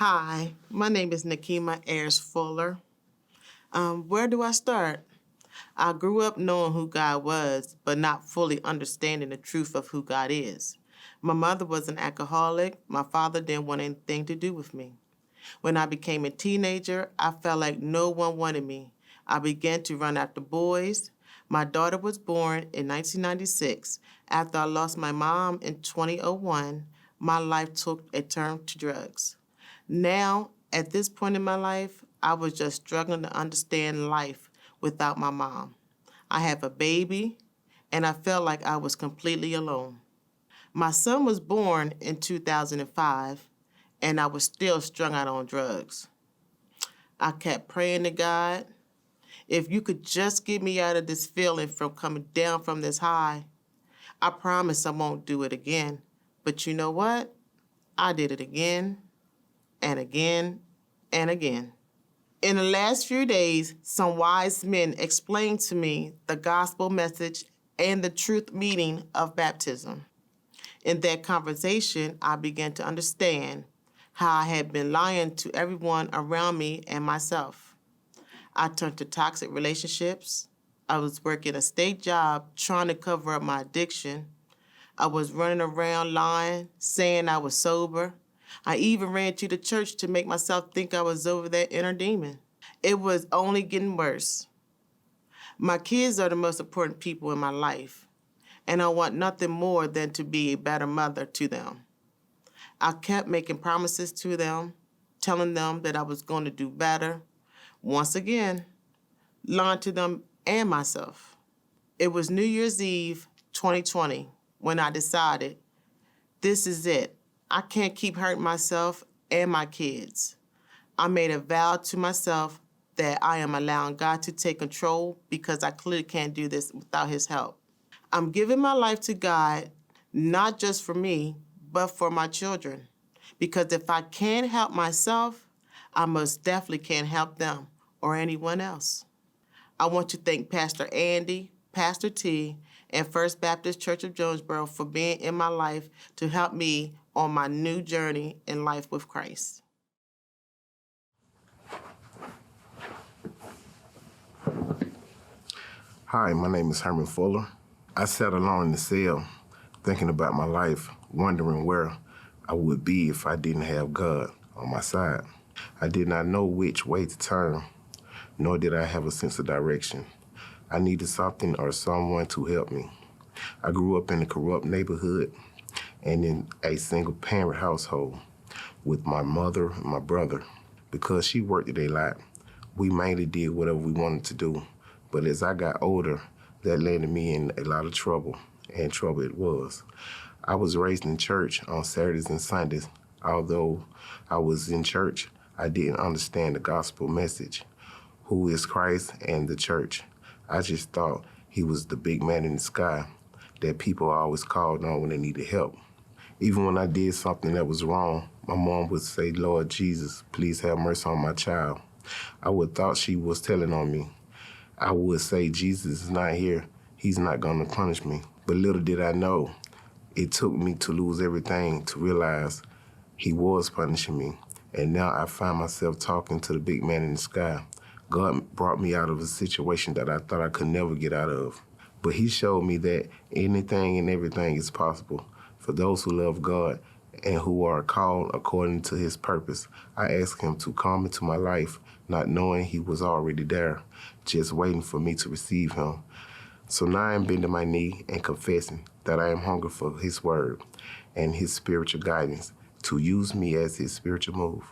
Hi, my name is Nakema Fuller. Where do I start? I grew up knowing who God was, but not fully understanding the truth of who God is. My mother was an alcoholic. My father didn't want anything to do with me. When I became a teenager, I felt like no one wanted me. I began to run after boys. My daughter was born in 1996. After I lost my mom in 2001, my life took a turn to drugs. Now, at this point in my life, I was just struggling to understand life without my mom. I have a baby, and I felt like I was completely alone. My son was born in 2005, and I was still strung out on drugs. I kept praying to God, if you could just get me out of this feeling from coming down from this high, I promise I won't do it again. But you know what? I did it again and again and again. In the last few days, some wise men explained to me the gospel message and the truth meaning of baptism. In that conversation, I began to understand how I had been lying to everyone around me and myself. I turned to toxic relationships. I was working a state job trying to cover up my addiction. I was running around lying, saying I was sober. I even ran to the church to make myself think I was over that inner demon. It was only getting worse. My kids are the most important people in my life, and I want nothing more than to be a better mother to them. I kept making promises to them, telling them that I was going to do better. Once again, lying to them and myself. It was New Year's Eve 2020 when I decided, this is it. I can't keep hurting myself and my kids. I made a vow to myself that I am allowing God to take control because I clearly can't do this without his help. I'm giving my life to God, not just for me, but for my children. Because if I can't help myself, I most definitely can't help them or anyone else. I want to thank Pastor Andy, Pastor T, and First Baptist Church of Jonesboro for being in my life to help me on my new journey in life with Christ. Hi, my name is Herman Fuller. I sat alone in the cell thinking about my life, wondering where I would be if I didn't have God on my side. I did not know which way to turn, nor did I have a sense of direction. I needed something or someone to help me. I grew up in a corrupt neighborhood and in a single-parent household with my mother and my brother. Because she worked a lot, we mainly did whatever we wanted to do. But as I got older, that landed me in a lot of trouble, and trouble it was. I was raised in church on Saturdays and Sundays. Although I was in church, I didn't understand the gospel message. Who is Christ and the church? I just thought he was the big man in the sky that people always called on when they needed help. Even when I did something that was wrong, my mom would say, Lord Jesus, please have mercy on my child. I would thought she was telling on me. I would say, Jesus is not here. He's not gonna punish me. But little did I know, it took me to lose everything to realize he was punishing me. And now I find myself talking to the big man in the sky. God brought me out of a situation that I thought I could never get out of. But he showed me that anything and everything is possible for those who love God and who are called according to his purpose. I asked him to come into my life, not knowing he was already there, just waiting for me to receive him. So now I'm bending my knee and confessing that I am hungry for his word and his spiritual guidance to use me as his spiritual move.